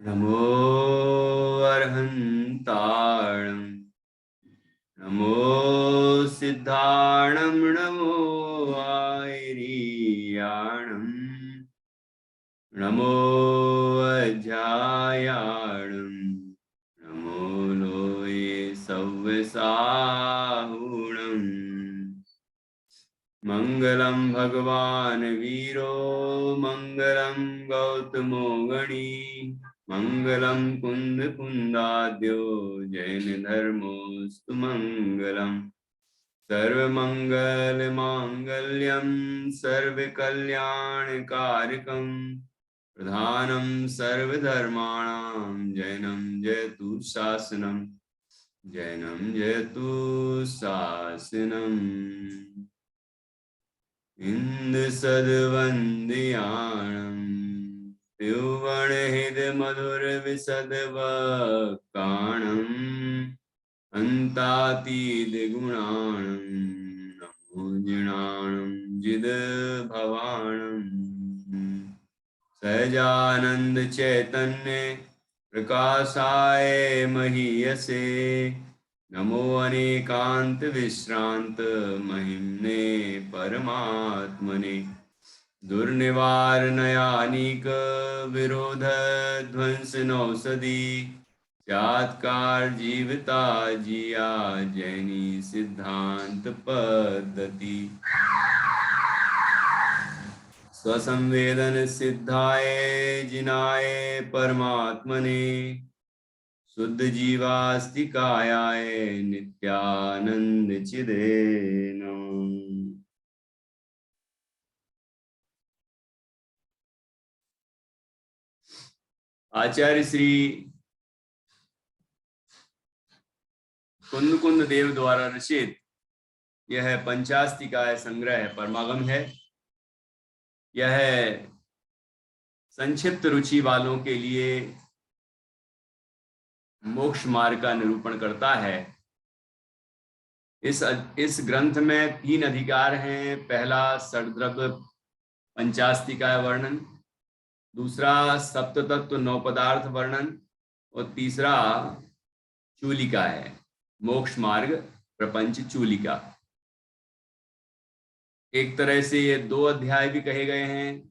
नमो अर्हन्ताणं नमो सिद्धाणं नमो आयरीयाणं नमो अध्यायाणं नमो लोये सव्यसाहुणम् मंगलम भगवान वीरो मंगलम गौतमो गणी मंगलम कुंद कुंदाद्यो जैन धर्मोस्तु मंगलम सर्वमंगल मांगल्यम सर्वकल्याणकारकम प्रधानम सर्वधर्माणां जैनम जयतु शासनम जैनम जयतु शासनम इंद्रसद्वन्द्याणं त्रिभुवनहृदमधुरविशदवक्काणम् अन्तातीतगुणाणं नमो जिणाणं जिदभवाणं सहजानंद चैतन्य प्रकाशाय महीयसे नमो अनेकांत विश्रांत महिम्ने परमात्मने दुर्निवारणायानीक विरोध ध्वंस नौषधि सात्कार जीवता जिया जैनी सिद्धांत पद्धति स्वसंवेदन सिद्धाय जिनाय परमात्मने शुद्ध जीवास्तिकायाय नित्यानंद चिदे नमः। आचार्य श्री कुंद कुंद देव द्वारा रचित यह पंचास्तिकाय संग्रह परमागम है। यह संक्षिप्त रुचि वालों के लिए मोक्ष मार्ग का निरूपण करता है। इस ग्रंथ में 3 अधिकार हैं। पहला षड्द्रव्य पंचास्तिकाय वर्णन, दूसरा सप्ततत्व 9 पदार्थ वर्णन और तीसरा चूलिका है, मोक्ष मार्ग प्रपंच चूलिका। एक तरह से ये 2 अध्याय भी कहे गए हैं,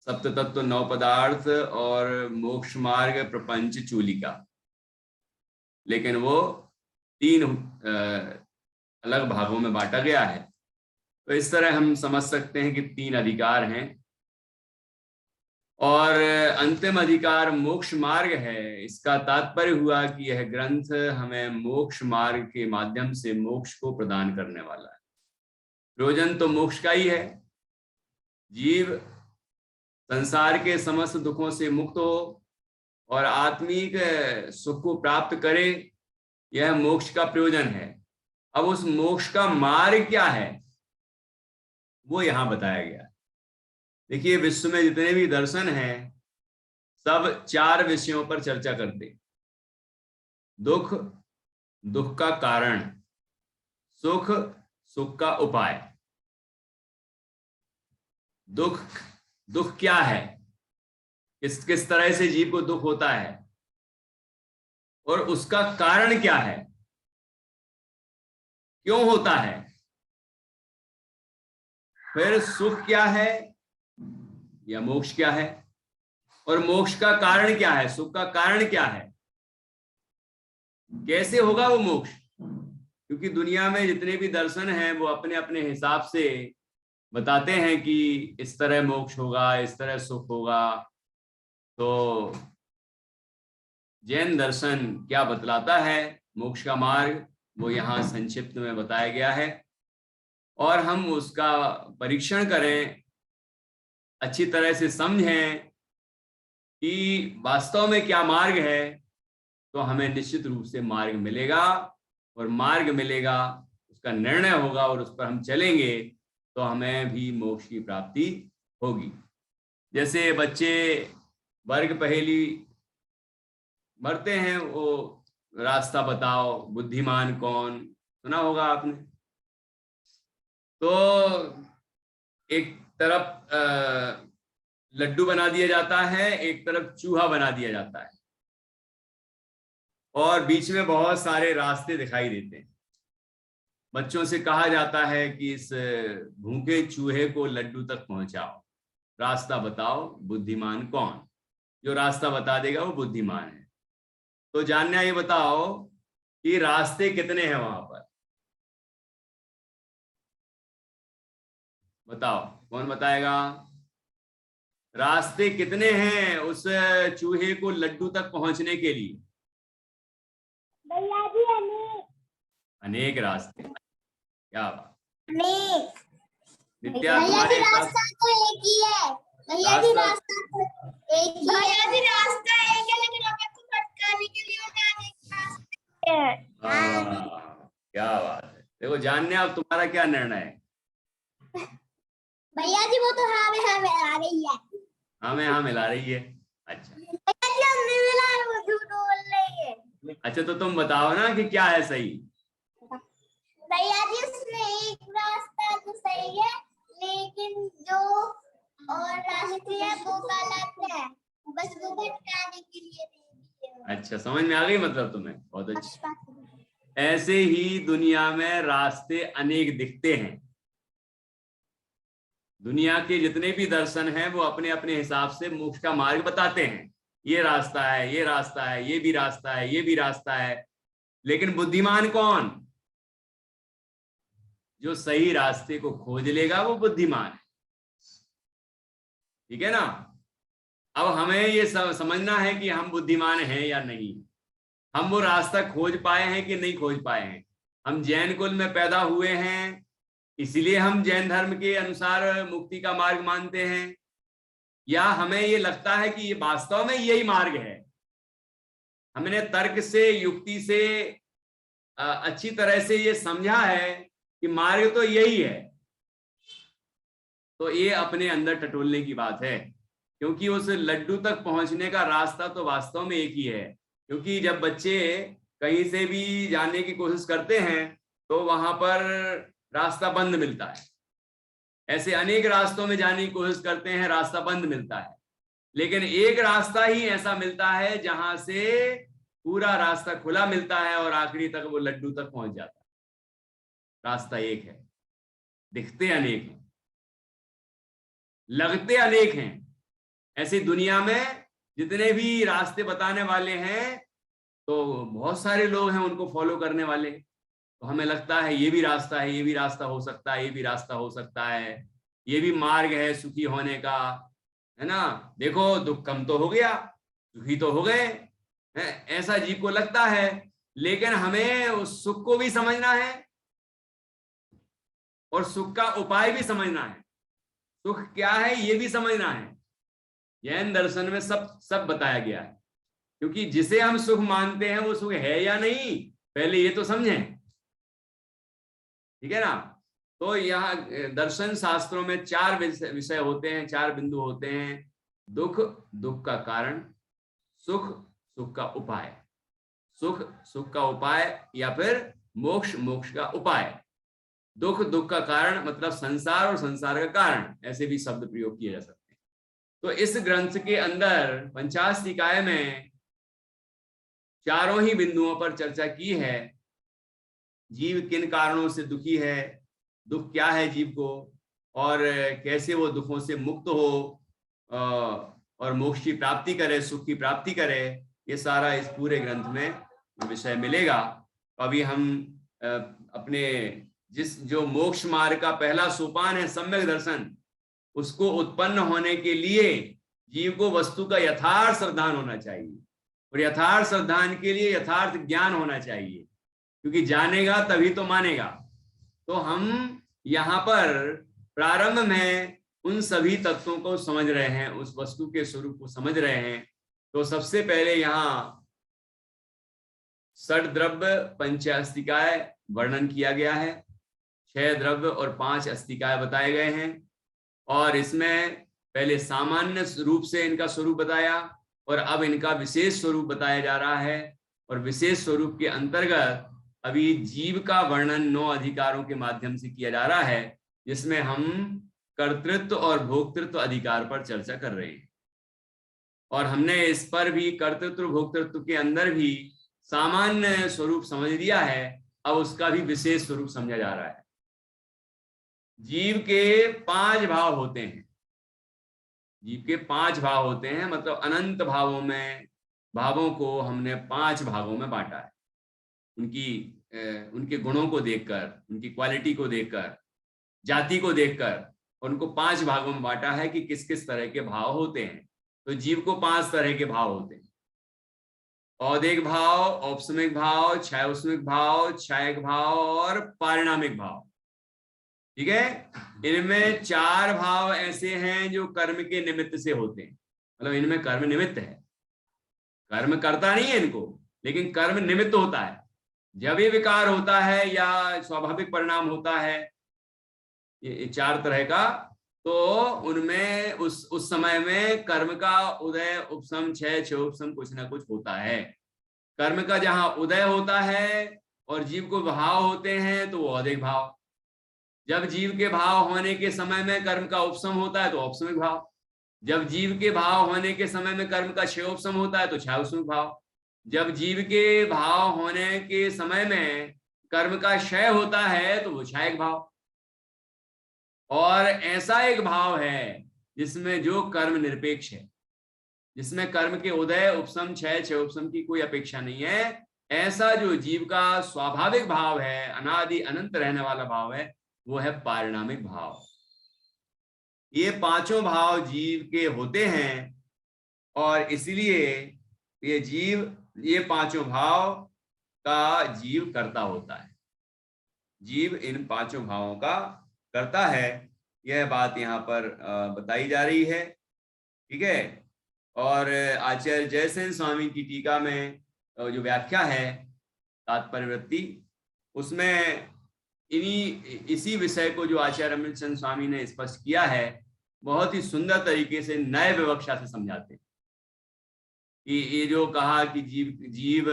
सप्ततत्व 9 पदार्थ और मोक्ष मार्ग प्रपंच चूलिका, लेकिन वो 3 अलग भागों में बांटा गया है। तो इस तरह हम समझ सकते हैं कि 3 अधिकार हैं और अंतिम अधिकार मोक्ष मार्ग है। इसका तात्पर्य हुआ कि यह ग्रंथ हमें मोक्ष मार्ग के माध्यम से मोक्ष को प्रदान करने वाला है। प्रयोजन तो मोक्ष का ही है। जीव संसार के समस्त दुखों से मुक्त हो और आत्मिक सुख को प्राप्त करे, यह मोक्ष का प्रयोजन है। अब उस मोक्ष का मार्ग क्या है वो यहां बताया गया। देखिए, विश्व में जितने भी दर्शन हैं सब 4 विषयों पर चर्चा करते। दुख, दुख का कारण, सुख, सुख का उपाय। दुख, दुख क्या है, किस किस तरह से जीव को दुख होता है और उसका कारण क्या है, क्यों होता है। फिर सुख क्या है या मोक्ष क्या है, और मोक्ष का कारण क्या है, सुख का कारण क्या है, कैसे होगा वो मोक्ष। क्योंकि दुनिया में जितने भी दर्शन हैं वो अपने अपने हिसाब से बताते हैं कि इस तरह मोक्ष होगा, इस तरह सुख होगा। तो जैन दर्शन क्या बतलाता है मोक्ष का मार्ग, वो यहाँ संक्षिप्त में बताया गया है और हम उसका परीक्षण करें, अच्छी तरह से समझें कि वास्तव में क्या मार्ग है, तो हमें निश्चित रूप से मार्ग मिलेगा। और मार्ग मिलेगा, उसका निर्णय होगा और उस पर हम चलेंगे तो हमें भी मोक्ष की प्राप्ति होगी। जैसे बच्चे वर्ग पहेली मरते हैं, वो रास्ता बताओ बुद्धिमान कौन, सुना होगा आपने। तो एक तरफ लड्डू बना दिया जाता है, एक तरफ चूहा बना दिया जाता है, और बीच में बहुत सारे रास्ते दिखाई देते हैं। बच्चों से कहा जाता है कि इस भूखे चूहे को लड्डू तक पहुंचाओ, रास्ता बताओ, बुद्धिमान कौन? जो रास्ता बता देगा वो बुद्धिमान है। तो जानना, ये बताओ कि रास्ते कितने हैं वहां पर? बताओ, कौन बताएगा? रास्ते कितने हैं उस चूहे को लड्डू तक पहुंचने के लिए? भैया जी अनेक। अनेक रास्ते। क्या बात। अनेक। नित्या, भैया तुम्हारे जी रास्ता तो एक ही है। भैया जी रास्ता तो एक ही है। भैया जी रास्ता एक है, लेकिन हमें को भटकाने के लिए अनेक रास्ते हैं। क्या बात है। देखो जानने, अब तुम्हारा क्या निर्णय है? भैया जी वो तो हाँ में हाँ मिला रही है। हाँ में हाँ मिला रही है। अच्छा भैया जी हमने मिला है, वो झूठ बोल रही है। अच्छा, तो तुम बताओ ना कि क्या है सही? भैया जी उसमें एक रास्ता तो सही है, लेकिन जो और रास्ते हैं वो गलत है, बस वो भटकाने के लिए दे दिए। अच्छा, समझ में आ गई मतलब तुम्हें? बहुत अच्छा। ऐसे ही दुनिया में रास्ते अनेक दिखते हैं। दुनिया के जितने भी दर्शन हैं वो अपने अपने हिसाब से मोक्ष का मार्ग बताते हैं। ये रास्ता है, ये रास्ता है, ये भी रास्ता है, ये भी रास्ता है। लेकिन बुद्धिमान कौन? जो सही रास्ते को खोज लेगा वो बुद्धिमान है। ठीक है ना? अब हमें ये समझना है कि हम बुद्धिमान हैं या नहीं। हम वो रास्ता खोज पाए हैं कि नहीं खोज पाए हैं। हम जैन कुल में पैदा हुए हैं, इसलिए हम जैन धर्म के अनुसार मुक्ति का मार्ग मानते हैं, या हमें ये लगता है कि ये वास्तव में यही मार्ग है? हमने तर्क से, युक्ति से अच्छी तरह से ये समझा है कि मार्ग तो यही है। तो ये अपने अंदर टटोलने की बात है, क्योंकि उस लड्डू तक पहुंचने का रास्ता तो वास्तव में एक ही है। क्योंकि जब बच्चे कहीं से भी जाने की कोशिश करते हैं तो वहां पर रास्ता बंद मिलता है। ऐसे अनेक रास्तों में जाने की कोशिश करते हैं, रास्ता बंद मिलता है। लेकिन एक रास्ता ही ऐसा मिलता है जहां से पूरा रास्ता खुला मिलता है और आखिरी तक वो लड्डू तक पहुंच जाता है। रास्ता एक है, दिखते अनेक हैं, लगते अनेक हैं। ऐसी दुनिया में जितने भी रास्ते बताने वाले हैं तो बहुत सारे लोग हैं उनको फॉलो करने वाले। तो हमें लगता है ये भी रास्ता है, ये भी रास्ता हो सकता है, ये भी रास्ता हो सकता है, ये भी मार्ग है सुखी होने का, है ना? देखो दुख कम तो हो गया, सुखी तो हो गए, ऐसा जीव को लगता है। लेकिन हमें उस सुख को भी समझना है और सुख का उपाय भी समझना है। सुख क्या है ये भी समझना है। जैन दर्शन में सब बताया गया है, क्योंकि जिसे हम सुख मानते हैं वो सुख है या नहीं, पहले ये तो समझें। ठीक है ना? तो यहाँ दर्शन शास्त्रों में 4 विषय होते हैं, 4 बिंदु होते हैं। दुख, दुख का कारण, सुख, सुख का उपाय, सुख, सुख का उपाय, या फिर मोक्ष, मोक्ष का उपाय। दुख, दुख का कारण मतलब संसार, और संसार का कारण, ऐसे भी शब्द प्रयोग किए जा सकते हैं। तो इस ग्रंथ के अंदर पंचाश निकाय में चारों ही बिंदुओं पर चर्चा की है। जीव किन कारणों से दुखी है, दुख क्या है जीव को, और कैसे वो दुखों से मुक्त हो और मोक्ष की प्राप्ति करे, सुख की प्राप्ति करे। ये सारा इस पूरे ग्रंथ में विषय मिलेगा। अभी हम अपने जो मोक्ष मार्ग का पहला सोपान है सम्यक दर्शन, उसको उत्पन्न होने के लिए जीव को वस्तु का यथार्थ श्रद्धान होना चाहिए, और यथार्थ श्रद्धान के लिए यथार्थ ज्ञान होना चाहिए, क्योंकि जानेगा तभी तो मानेगा। तो हम यहाँ पर प्रारंभ में उन सभी तत्वों को समझ रहे हैं, उस वस्तु के स्वरूप को समझ रहे हैं। तो सबसे पहले यहाँ षड द्रव्य पंच अस्तिकाय वर्णन किया गया है, 6 द्रव्य और 5 अस्तिकाय बताए गए हैं। और इसमें पहले सामान्य रूप से इनका स्वरूप बताया, और अब इनका विशेष स्वरूप बताया जा रहा है। और विशेष स्वरूप के अंतर्गत अभी जीव का वर्णन 9 अधिकारों के माध्यम से किया जा रहा है, जिसमें हम कर्तृत्व और भोक्तृत्व अधिकार पर चर्चा कर रहे हैं, और हमने इस पर भी कर्तृत्व भोक्तृत्व के अंदर भी सामान्य स्वरूप समझ लिया है, अब उसका भी विशेष स्वरूप समझा जा रहा है। जीव के 5 भाव होते हैं, जीव के 5 भाव होते हैं, मतलब अनंत भावों में, भावों को हमने 5 भागों में बांटा है, उनके गुणों को देखकर, उनकी क्वालिटी को देखकर, जाति को देखकर उनको 5 भागों में बांटा है कि किस किस तरह के भाव होते हैं। तो जीव को 5 तरह के भाव होते हैं, औदिक भाव, औपसमिक भाव, क्षायोष्मिक भाव, क्षायक भाव और पारिणामिक भाव। ठीक है, इनमें 4 भाव ऐसे हैं जो कर्म के निमित्त से होते हैं, मतलब इनमें कर्म निमित्त है, कर्म करता नहीं है इनको, लेकिन कर्म निमित्त होता है। जब ये विकार होता है या स्वाभाविक परिणाम होता है, ये 4 तरह का, तो उनमें उस समय में कर्म का उदय, उपशम, क्षय, क्षयोपशम कुछ ना कुछ होता है। कर्म का जहां उदय होता है और जीव को भाव होते हैं तो वो औदिक भाव, जब जीव के भाव होने के समय में कर्म का उपशम होता है तो औपसमिक भाव, जब जीव के भाव होने के समय में कर्म का क्षयोपशम होता है तो क्षयोष्मिक भाव, जब जीव के भाव होने के समय में कर्म का क्षय होता है तो वो क्षयक भाव। और ऐसा एक भाव है जिसमें जो कर्म निरपेक्ष है, जिसमें कर्म के उदय, उपशम, क्षय, क्षयोपशम की कोई अपेक्षा नहीं है, ऐसा जो जीव का स्वाभाविक भाव है, अनादि अनंत रहने वाला भाव है, वो है पारिणामिक भाव। ये 5 भाव जीव के होते हैं, और इसलिए ये जीव, ये 5 भाव का जीव कर्ता होता है, जीव इन 5 भावों का करता है। यह बात यहाँ पर बताई जा रही है। ठीक है, और आचार्य जयसेन स्वामी की टीका में जो व्याख्या है तात्पर्यवृत्ति, उसमें इसी विषय को जो आचार्य अमृतचंद स्वामी ने स्पष्ट किया है, बहुत ही सुंदर तरीके से नए विवक्षा से समझाते हैं कि ये जो कहा कि जीव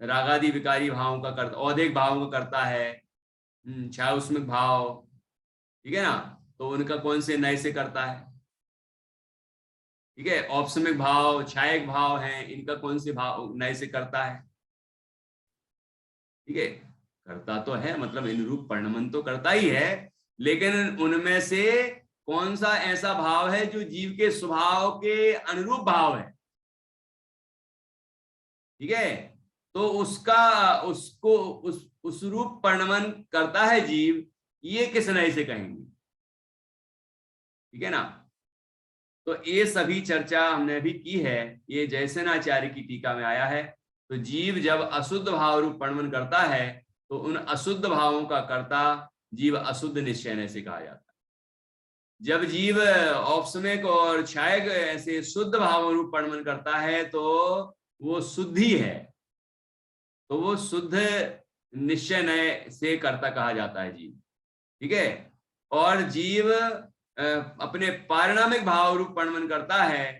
रागादि विकारी भावों का करता, औदिक भावों का करता है, क्षयोष्मिक भाव, ठीक है ना, तो उनका कौन से नए से करता है। ठीक है, औपसमिक भाव, क्षायक भाव हैं, इनका कौन से भाव नए से करता है। ठीक है, करता तो है, मतलब इन रूप परिणमन तो करता ही है, लेकिन उनमें से कौन सा ऐसा भाव है जो जीव के स्वभाव के अनुरूप भाव है। ठीक है, तो उसको उस रूप परिणमन करता है जीव, ये किस नए से कहेंगे। ठीक है ना, तो ये सभी चर्चा हमने अभी की है, ये जयसेनाचार्य की टीका में आया है। तो जीव जब अशुद्ध भाव रूप परिणमन करता है तो उन अशुद्ध भावों का कर्ता जीव अशुद्ध निश्चय से कहा जाता है। जब जीव औपसमिक और क्षायक ऐसे शुद्ध भाव रूप परिणमन करता है तो वो शुद्धि है, तो वो शुद्ध निश्चय नय से कर्ता कहा जाता है जीव। ठीक है, और जीव अपने पारिणामिक भाव रूप परिणमन करता है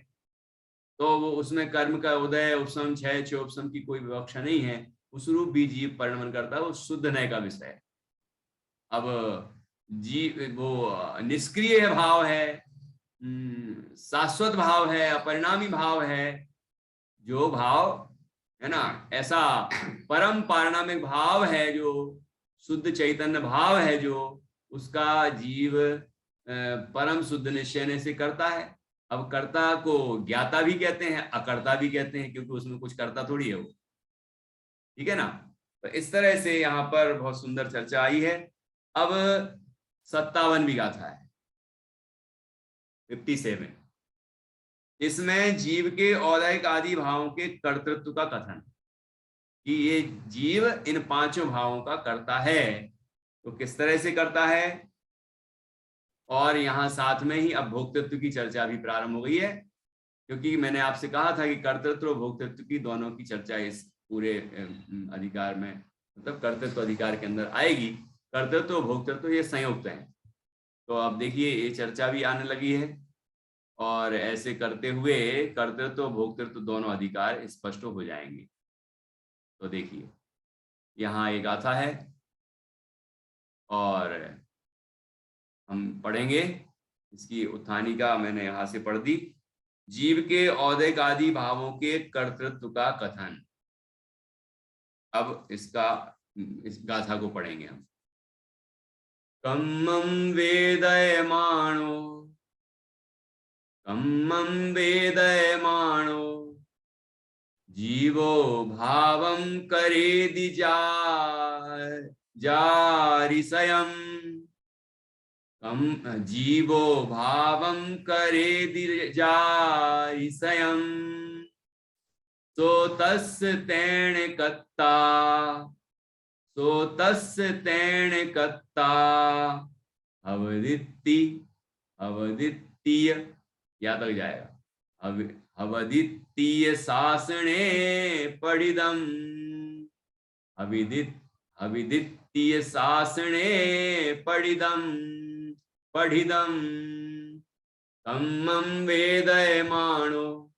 तो वो उसमें कर्म का उदय, उपशम, क्षय, क्षयोपशम की कोई विवक्षा नहीं है, उस रूप भी जीव परिणमन करता है, वो शुद्ध नय का विषय है। अब जीव वो निष्क्रिय भाव है, शाश्वत भाव है, अपरिणामी भाव है, जो भाव है ना, ऐसा परम पारिणामिक भाव है जो शुद्ध चैतन्य भाव है, जो उसका जीव परम शुद्ध निश्चय से करता है। अब कर्ता को ज्ञाता भी कहते हैं, अकर्ता भी कहते हैं, क्योंकि उसमें कुछ कर्ता थोड़ी है वो। ठीक है ना, तो इस तरह से यहाँ पर बहुत सुंदर चर्चा आई है। अब 57वीं गाथा है 57। इसमें जीव के औदैहिक आदि भावों के कर्तृत्व का कथन, कि ये जीव इन 5 भावों का करता है, तो किस तरह से करता है। और यहाँ साथ में ही अब भोक्तृत्व की चर्चा भी प्रारंभ हो गई है, क्योंकि मैंने आपसे कहा था कि कर्तृत्व और भोक्तृत्व की दोनों की चर्चा इस पूरे अधिकार में, मतलब कर्तृत्व अधिकार के अंदर आएगी। कर्तृत्व और भोक्तृत्व ये संयुक्त हैं। तो अब देखिए ये चर्चा भी आने लगी है, और ऐसे करते हुए कर्तृत्व और भोक्तृत्व दोनों अधिकार स्पष्ट हो जाएंगे। तो देखिए यहाँ एक गाथा है, और हम पढ़ेंगे। इसकी उत्थानिका मैंने यहाँ से पढ़ दी। जीव के औदैक आदि भावों के कर्तृत्व का कथन। अब इस गाथा को पढ़ेंगे हम। कम्मं वेदयमानो, कम्मं वेदयमानो जीवो भावं करेदि जारिसयम्। जीवो भावं करेदि जारिसयम्। सो तस्य तेन कत्ता, सो तस्य तेन कत्ता अवदित्तीय या तक जाएगा। अवदित्तीय शासने पढ़िदम्, अविदित्तीय शासने पढ़िदम्। कम्मं वेदयमानो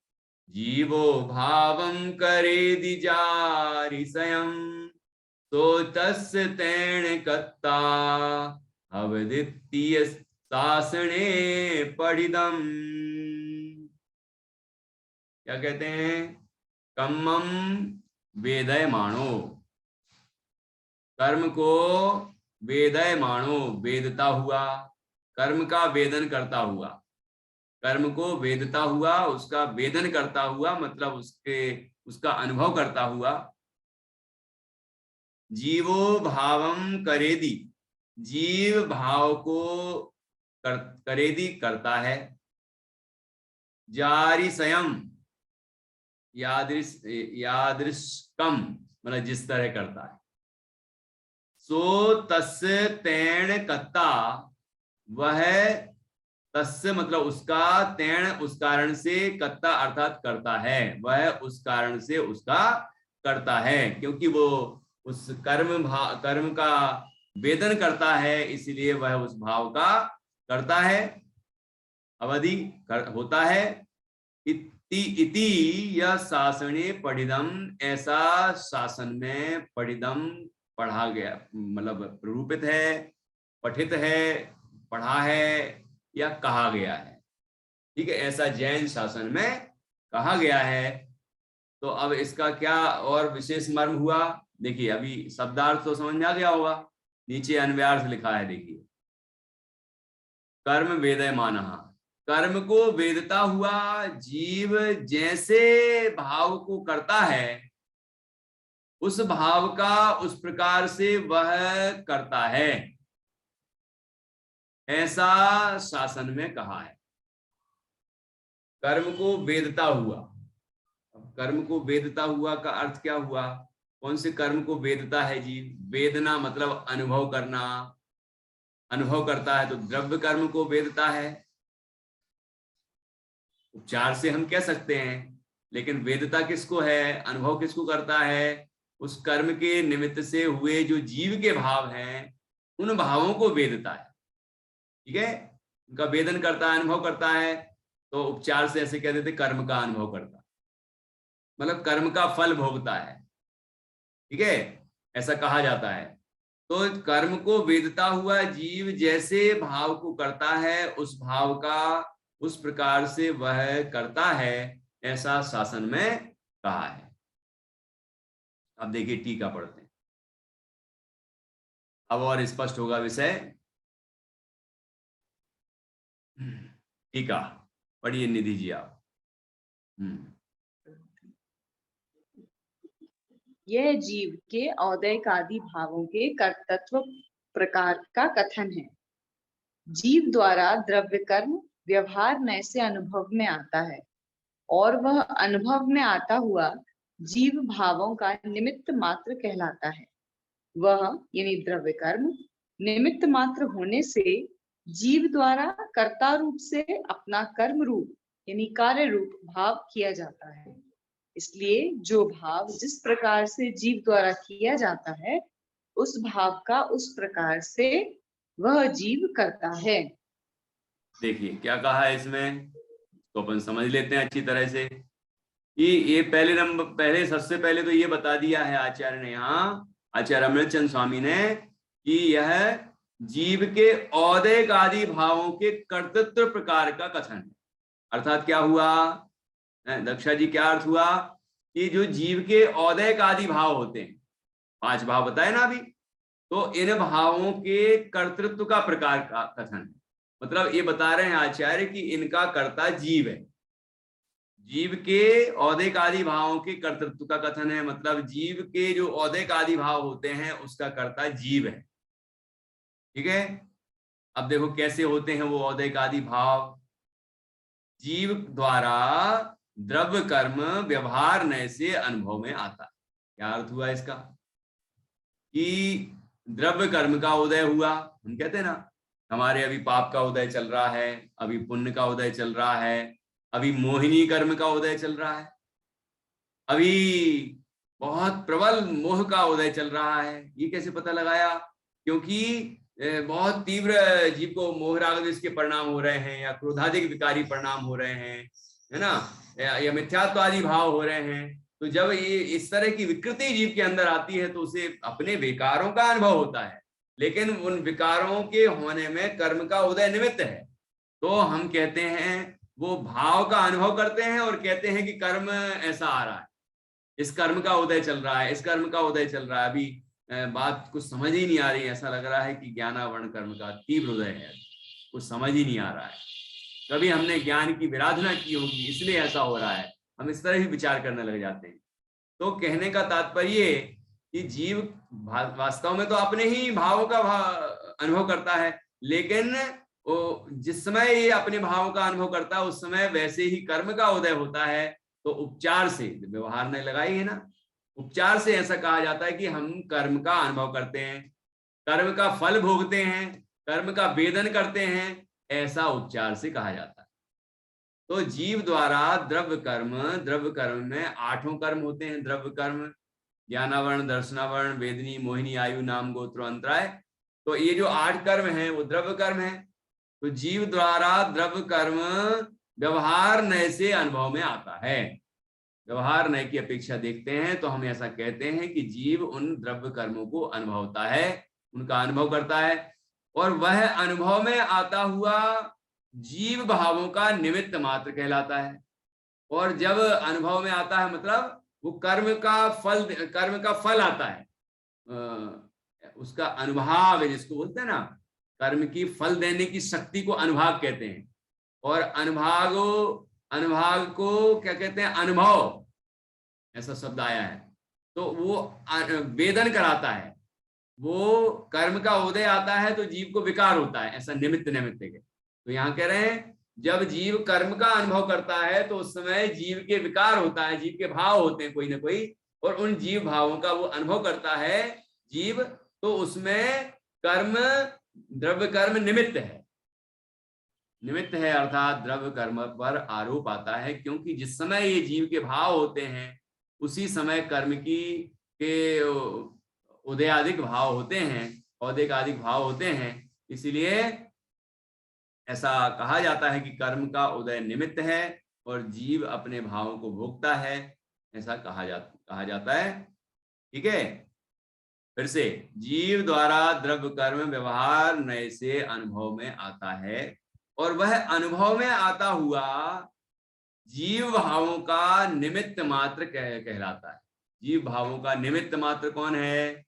जीवो भावं करेदि जारिसयम्। सो तस्य तेन कत्ता अवदित्तीय शासने पढ़िदम्। क्या कहते हैं? कम्मं वेदयमानो, कर्म को वेदयमानो, वेदता हुआ, कर्म का वेदन करता हुआ, कर्म को वेदता हुआ, उसका वेदन करता हुआ मतलब उसका अनुभव करता हुआ। जीवो भावम करेदी, जीव भाव को करेदी करता है। जारी स्वयं, यादृशकम मतलब जिस तरह करता है। सो तस्य तेण कत्ता, वह तस्य मतलब उसका, तेण उस कारण से, कत्ता अर्थात करता है, वह उस कारण से उसका करता है, क्योंकि वो उस कर्म का वेदन करता है, इसलिए वह उस भाव का करता है, अवधि होता है। इति यह शासने पढ़िदम, ऐसा शासन में पढ़िदम पढ़ा गया, मतलब प्ररूपित है, पठित है, पढ़ा है या कहा गया है। ठीक है, ऐसा जैन शासन में कहा गया है। तो अब इसका क्या और विशेष मर्म हुआ, देखिए अभी शब्दार्थ तो समझ में आ गया होगा, नीचे अन्वयार्थ लिखा है, देखिए। कर्म वेदयमानः, कर्म को वेदता हुआ जीव जैसे भाव को करता है, उस भाव का उस प्रकार से वह करता है, ऐसा शासन में कहा है। कर्म को वेदता हुआ, अब कर्म को वेदता हुआ का अर्थ क्या हुआ? कौन से कर्म को वेदता है जीव? वेदना मतलब अनुभव करना, अनुभव करता है तो द्रव्य कर्म को वेदता है। उपचार से हम कह सकते हैं, लेकिन वेदता किसको है, अनुभव किसको करता है? उस कर्म के निमित्त से हुए जो जीव के भाव हैं, उन भावों को वेदता है। ठीक है, उनका वेदन करता है, अनुभव करता है। तो उपचार से ऐसे कह देते कर्म का अनुभव करता है, मतलब कर्म का फल भोगता है। ठीक है, ऐसा कहा जाता है। तो कर्म को वेदता हुआ जीव जैसे भाव को करता है, उस भाव का उस प्रकार से वह करता है, ऐसा शासन में कहा है। अब देखिए टीका पढ़ते हैं, अब और स्पष्ट होगा विषय। टीका पढ़िए निधि जी आप। यह जीव के औदैक आदि भावों के कर्तृत्व प्रकार का कथन है। जीव द्वारा द्रव्य कर्म व्यवहार नय से अनुभव में आता है, और वह अनुभव में आता हुआ जीव भावों का निमित्त मात्र कहलाता है। वह यानी द्रव्य कर्म निमित्त मात्र होने से जीव द्वारा कर्ता रूप से अपना कर्म रूप यानी कार्य रूप भाव किया जाता है। इसलिए जो भाव जिस प्रकार से जीव द्वारा किया जाता है, उस भाव का उस प्रकार से वह जीव करता है। देखिए क्या कहा है इसमें, तो अपन समझ लेते हैं अच्छी तरह से। ये पहले सबसे पहले तो ये बता दिया है आचार्य ने, यहाँ आचार्य अमृतचंद स्वामी ने, कि यह जीव के औदैक आदि भावों के कर्तृत्व प्रकार का कथन है। अर्थात क्या हुआ दक्षा जी, क्या अर्थ हुआ कि जो जीव के औदैक आदि भाव होते हैं, 5 भाव बताए ना अभी, तो इन भावों के कर्तृत्व का प्रकार का कथन है। मतलब ये बता रहे हैं आचार्य कि इनका कर्ता जीव है। जीव के औदैक आदि भावों के कर्तृत्व का कथन है, मतलब जीव के जो औदैक आदि भाव होते हैं उसका कर्ता जीव है। ठीक है, अब देखो कैसे होते हैं वो औदैक आदि भाव। जीव द्वारा द्रव्य कर्म व्यवहार नय से अनुभव में आता है। क्या अर्थ हुआ इसका कि द्रव्य कर्म का उदय हुआ, हम कहते हैं ना हमारे अभी पाप का उदय चल रहा है, अभी पुण्य का उदय चल रहा है, अभी मोहिनी कर्म का उदय चल रहा है, अभी बहुत प्रबल मोह का उदय चल रहा है। ये कैसे पता लगाया? क्योंकि बहुत तीव्र जीव को मोह राग के परिणाम हो रहे हैं, या क्रोधाधिक विकारी परिणाम हो रहे हैं, है ना, या मिथ्यात्वादी भाव हो रहे हैं। तो जब ये इस तरह की विकृति जीव के अंदर आती है तो उसे अपने विकारों का अनुभव होता है, लेकिन उन विकारों के होने में कर्म का उदय निमित्त है। तो हम कहते हैं वो भाव का अनुभव करते हैं और कहते हैं कि कर्म ऐसा आ रहा है, इस कर्म का उदय चल रहा है, इस कर्म का उदय चल रहा है। अभी बात कुछ समझ ही नहीं आ रही, ऐसा लग रहा है कि ज्ञानावरण कर्म का तीव्र उदय है, कुछ समझ ही नहीं आ रहा है। कभी हमने ज्ञान की विराधना की होगी इसलिए ऐसा हो रहा है, हम इस तरह ही विचार करने लग जाते हैं। तो कहने का तात्पर्य कि जीव वास्तव में तो अपने ही भावों का अनुभव करता है, लेकिन वो जिस समय ये अपने भावों का अनुभव करता है उस समय वैसे ही कर्म का उदय होता है। तो उपचार से, व्यवहार ने लगाई है ना, उपचार से ऐसा कहा जाता है कि हम कर्म का अनुभव करते हैं, कर्म का फल भोगते हैं, कर्म का वेदन करते हैं, ऐसा उपचार से कहा जाता है। तो जीव द्वारा द्रव्य कर्म में 8 कर्म होते हैं। द्रव्य कर्म ज्ञानावरण, दर्शनावरण, वेदनी, मोहिनी, आयु, नाम, गोत्र, अंतराय। तो ये जो 8 कर्म हैं वो द्रव्य कर्म है। तो जीव द्वारा द्रव्य कर्म व्यवहार नय से अनुभव में आता है। व्यवहार नय की अपेक्षा देखते हैं तो हम ऐसा कहते हैं कि जीव उन द्रव्य कर्मों को अनुभवता है, उनका अनुभव करता है, और वह अनुभव में आता हुआ जीव भावों का निमित्त मात्र कहलाता है। और जब अनुभव में आता है मतलब वो कर्म का फल आता है, उसका अनुभाग जिसको बोलते हैं ना, कर्म की फल देने की शक्ति को अनुभाग कहते हैं। और अनुभाग को क्या कहते हैं? अनुभव, ऐसा शब्द आया है। तो वो वेदन कराता है, वो कर्म का उदय आता है तो जीव को विकार होता है, ऐसा निमित्त के। तो यहाँ कह रहे हैं जब जीव कर्म का अनुभव करता है तो उस समय जीव के विकार होता है, जीव के भाव होते हैं कोई ना कोई, और उन जीव भावों का वो अनुभव करता है जीव। तो उसमें कर्म, द्रव्य कर्म निमित्त है, अर्थात द्रव्य कर्म पर आरोप आता है, क्योंकि जिस समय ये जीव के भाव होते हैं उसी समय कर्म के उदयादिक भाव होते हैं, औदैकादिक भाव होते हैं। इसीलिए ऐसा कहा जाता है कि कर्म का उदय निमित्त है और जीव अपने भावों को भोगता है, ऐसा कहा जाता है। ठीक है, फिर से, जीव द्वारा द्रव्य कर्म व्यवहार नय से अनुभव में आता है, और वह अनुभव में आता हुआ जीव भावों का निमित्त मात्र कहलाता है। जीव भावों का निमित्त मात्र कौन है?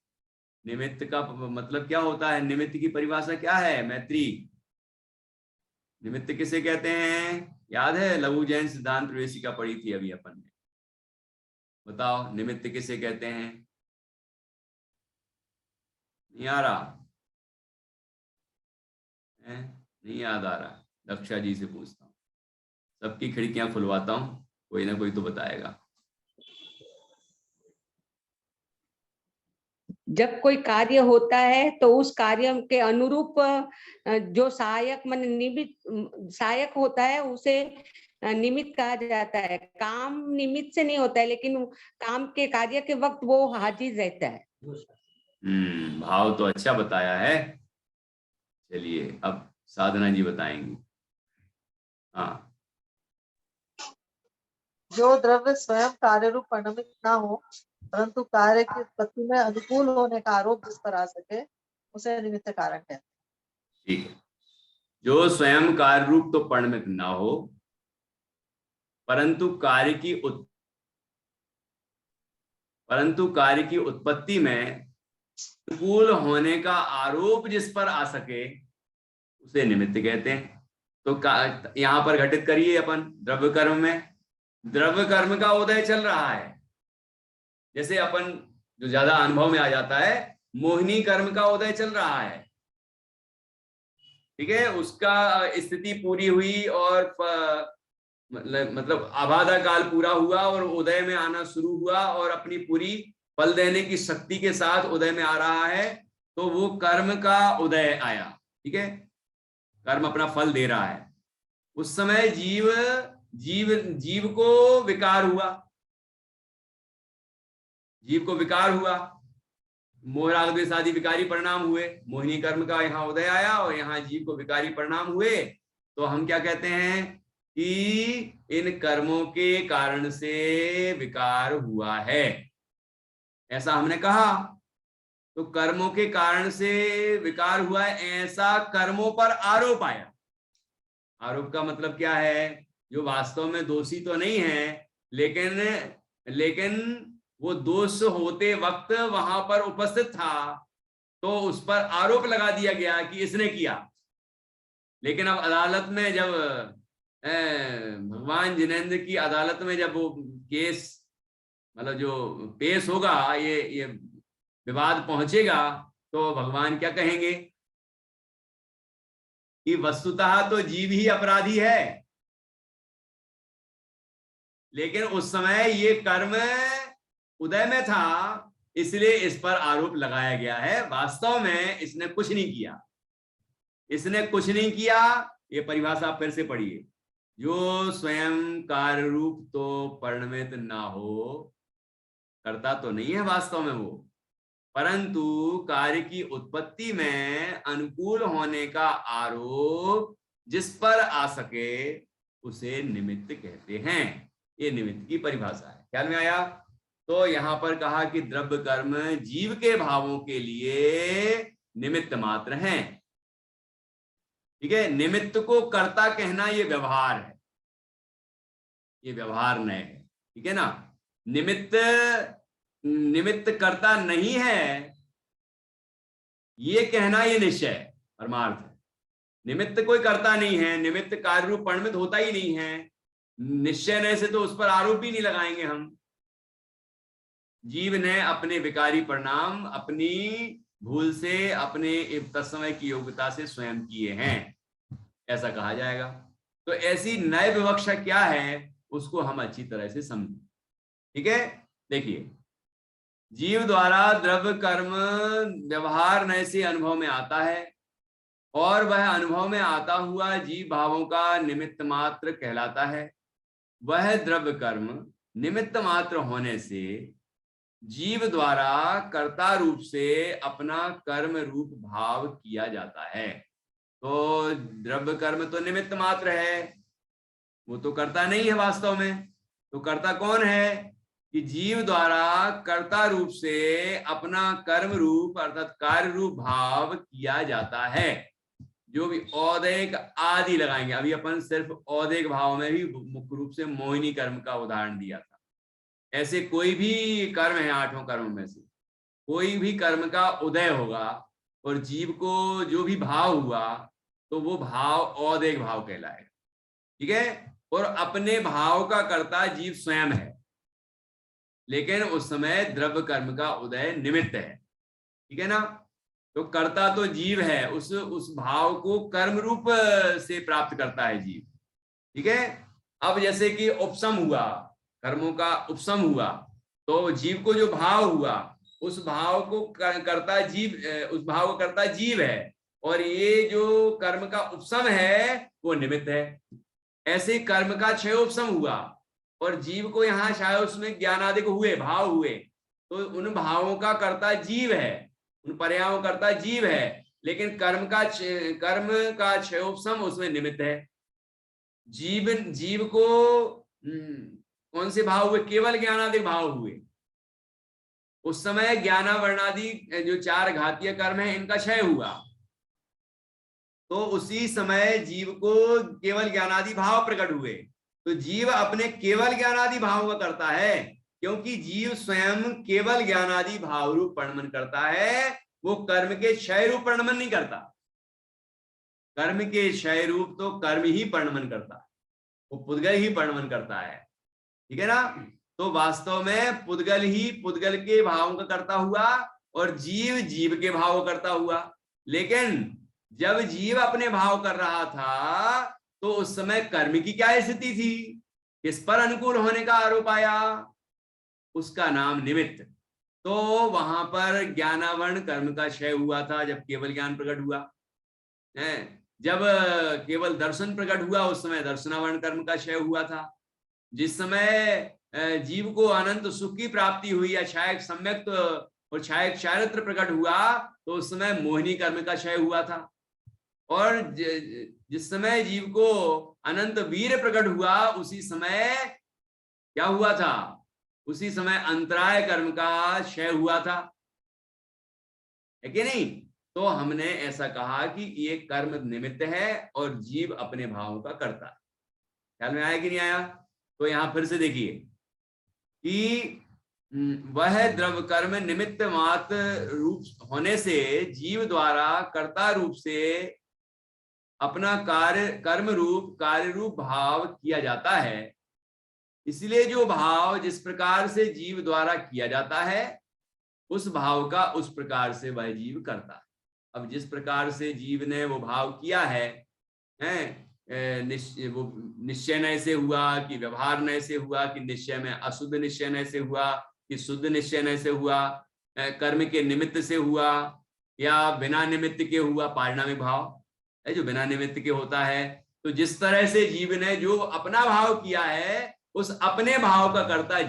निमित्त का मतलब क्या होता है? निमित्त की परिभाषा क्या है मैत्री? निमित्त किसे कहते हैं? याद है, लघु जैन सिद्धांत प्रवेशिका पढ़ी थी अभी अपन ने, बताओ निमित्त किसे कहते हैं? नहीं आ रहा है? नहीं याद आ रहा? दक्षा जी से पूछता हूँ, सबकी खिड़कियां खुलवाता हूँ, कोई ना कोई तो बताएगा। जब कोई कार्य होता है तो उस कार्य के अनुरूप जो सहायक निमित्त सहायक होता है उसे निमित्त कहा जाता है। काम निमित्त से नहीं होता है, लेकिन काम के कार्य के वक्त वो हाजिर रहता है। भाव तो अच्छा बताया है। चलिए अब साधना जी बताएंगी। हाँ, जो द्रव्य स्वयं कार्य रूप परिणमित न हो परंतु कार्य की उत्पत्ति में अनुकूल होने का आरोप जिस पर आ सके उसे निमित्त कारण कहते हैं। ठीक है, जो स्वयं कार्य रूप तो परिणमित ना हो, परंतु कार्य की उत्पत्ति में अनुकूल होने का आरोप जिस पर आ सके उसे निमित्त कहते हैं। तो यहां पर घटित करिए अपन द्रव्य कर्म में, द्रव्य कर्म का उदय चल रहा है। जैसे अपन जो ज्यादा अनुभव में आ जाता है, मोहिनी कर्म का उदय चल रहा है, ठीक है, उसका स्थिति पूरी हुई और मतलब आबादा काल पूरा हुआ और उदय में आना शुरू हुआ और अपनी पूरी फल देने की शक्ति के साथ उदय में आ रहा है, तो वो कर्म का उदय आया, ठीक है, कर्म अपना फल दे रहा है। उस समय जीव को विकार हुआ, जीव को विकार हुआ, मोह राग द्वेष आदि विकारी परिणाम हुए, मोहिनी कर्म का यहाँ उदय आया और यहाँ जीव को विकारी परिणाम हुए। तो हम क्या कहते हैं कि इन कर्मों के कारण से विकार हुआ है, ऐसा हमने कहा। तो कर्मों के कारण से विकार हुआ है, ऐसा कर्मों पर आरोप आया। आरोप का मतलब क्या है, जो वास्तव में दोषी तो नहीं है, लेकिन वो दोष होते वक्त वहां पर उपस्थित था, तो उस पर आरोप लगा दिया गया कि इसने किया। लेकिन अब अदालत में जब भगवान जिनेंद्र की अदालत में जब वो केस मतलब जो पेश होगा, ये विवाद पहुंचेगा, तो भगवान क्या कहेंगे कि वस्तुतः तो जीव ही अपराधी है, लेकिन उस समय ये कर्म उदय में था, इसलिए इस पर आरोप लगाया गया है। वास्तव में इसने कुछ नहीं किया, इसने कुछ नहीं किया। ये परिभाषा आप फिर से पढ़िए, जो स्वयं कार्य रूप तो परिणमित ना हो, करता तो नहीं है वास्तव में वो, परंतु कार्य की उत्पत्ति में अनुकूल होने का आरोप जिस पर आ सके उसे निमित्त कहते हैं। ये निमित्त की परिभाषा है, ख्याल में आया। तो यहां पर कहा कि द्रव्य कर्म जीव के भावों के लिए निमित्त मात्र हैं, ठीक है। निमित्त को कर्ता कहना ये व्यवहार है, ये व्यवहार नय है, ठीक है ना। निमित्त कर्ता नहीं है ये कहना ये निश्चय परमार्थ है। निमित्त कोई करता नहीं है, निमित्त कार्य रूप परिणमित होता ही नहीं है, निश्चय ने से तो उस पर आरोप भी नहीं लगाएंगे हम। जीव ने अपने विकारी परिणाम अपनी भूल से, अपने तत्समय की योग्यता से स्वयं किए हैं, ऐसा कहा जाएगा। तो ऐसी नए विवक्षा क्या है उसको हम अच्छी तरह से समझें, ठीक है। देखिए, जीव द्वारा द्रव्य कर्म व्यवहार नए से अनुभव में आता है और वह अनुभव में आता हुआ जीव भावों का निमित्त मात्र कहलाता है। वह द्रव्य कर्म निमित्त मात्र होने से जीव द्वारा कर्ता रूप से अपना कर्म रूप भाव किया जाता है। तो द्रव्य कर्म तो निमित्त मात्र है, वो तो कर्ता नहीं है वास्तव में। तो कर्ता कौन है कि जीव द्वारा कर्ता रूप से अपना कर्म रूप अर्थात कार्य रूप भाव किया जाता है। जो भी औदैक आदि लगाएंगे, अभी अपन सिर्फ औदैक भाव में भी मुख्य रूप से मोहिनी कर्म का उदाहरण दिया था। ऐसे कोई भी कर्म है, आठों कर्मों में से कोई भी कर्म का उदय होगा और जीव को जो भी भाव हुआ तो वो भाव औदैक भाव कहलाएगा, ठीक है। और अपने भाव का कर्ता जीव स्वयं है, लेकिन उस समय द्रव्य कर्म का उदय निमित्त है, ठीक है ना। तो कर्ता तो जीव है, उस भाव को कर्म रूप से प्राप्त करता है जीव, ठीक है। अब जैसे कि उपशम हुआ, कर्मों का उपशम हुआ, तो जीव को जो भाव हुआ उस भाव को करता जीव, उस भाव को करता जीव है, और ये जो कर्म का उपशम है वो निमित्त है। ऐसे कर्म का क्षय उपशम हुआ और जीव को यहाँ शायद उसमें ज्ञानादिक हुए, भाव हुए, तो उन भावों का कर्ता जीव है, उन पर्यायों करता जीव है, लेकिन कर्म का क्षयोपशम उसमें निमित्त है। जीव को कौन से भाव हुए? केवल ज्ञानादिक भाव हुए। उस समय ज्ञाना वर्णादि जो चार घातीय कर्म है इनका क्षय हुआ, तो उसी समय जीव को केवल ज्ञानादि भाव प्रकट हुए। तो जीव अपने केवल ज्ञानादि भाव का करता है, क्योंकि जीव स्वयं केवल ज्ञानादि भाव रूप प्रणमन करता है, वो कर्म के क्षय रूप प्रणमन नहीं करता। कर्म के क्षय रूप तो कर्म ही प्रणमन करता है, वो पुद्गल ही प्रणमन करता है, ठीक है ना। तो वास्तव में पुद्गल ही पुद्गल के भावों का करता हुआ और जीव जीव के भाव को करता हुआ। लेकिन जब जीव अपने भाव कर रहा था तो उस समय कर्म की क्या स्थिति थी, किस पर अनुकूल होने का आरोप आया, उसका नाम निमित्त। तो वहां पर ज्ञानावरण कर्म का क्षय हुआ था जब केवल ज्ञान प्रकट हुआ है। जब केवल दर्शन प्रकट हुआ उस समय दर्शनावरण कर्म का क्षय हुआ था। जिस समय जीव को अनंत सुख की प्राप्ति हुई या छायक सम्यक और छायक चारित्र प्रकट हुआ तो उस समय मोहिनी कर्म का क्षय हुआ था। और जिस समय जीव को अनंत वीर प्रकट हुआ उसी समय क्या हुआ था, उसी समय अंतराय कर्म का क्षय हुआ था, है कि नहीं। तो हमने ऐसा कहा कि ये कर्म निमित्त है और जीव अपने भावों का करता है। ख्याल में आया कि नहीं आया। तो यहां फिर से देखिए कि वह द्रव्य कर्म निमित्त मात्र रूप होने से जीव द्वारा कर्ता रूप से अपना कार्य कर्म रूप कार्य रूप भाव किया जाता है। इसलिए जो भाव जिस प्रकार से जीव द्वारा किया जाता है उस भाव का उस प्रकार से वह जीव करता है। अब जिस प्रकार से जीव ने वो भाव किया है, वो निश्चय नय से हुआ कि व्यवहार नय से हुआ कि निश्चय में अशुद्ध निश्चय नय से हुआ कि शुद्ध निश्चय नय से हुआ, कर्म के निमित्त से हुआ या बिना निमित्त के हुआ, पारिणामिक भाव है जो बिना निमित्त के होता है। तो जिस तरह से जीव ने जो अपना भाव किया है उस अपने भाव का करता है